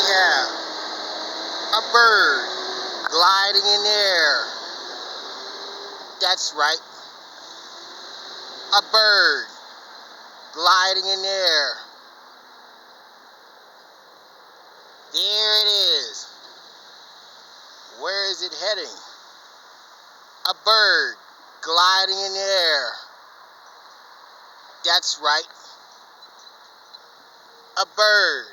have a bird gliding in the air. That's right. A bird gliding in the air. There it is. Where is it heading? A bird gliding in the air. That's right. A bird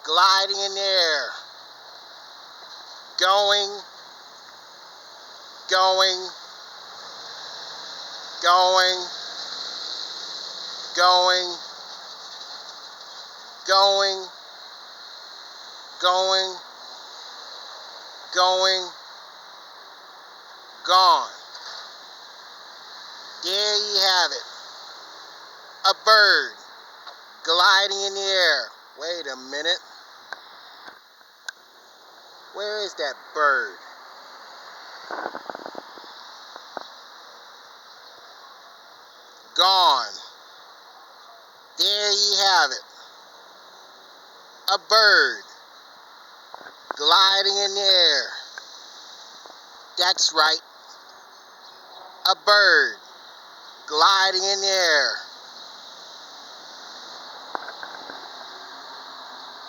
gliding in the air. Going, going, going, going, going, going, going, gone. There you have it. A bird gliding in the air. Wait a minute. Where is that bird? Gone. There you have it. A bird gliding in the air. That's right. A bird gliding in the air.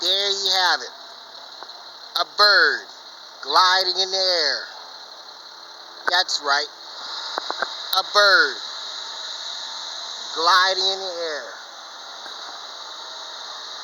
There you have it. A bird gliding in the air. That's right. A bird gliding in the air.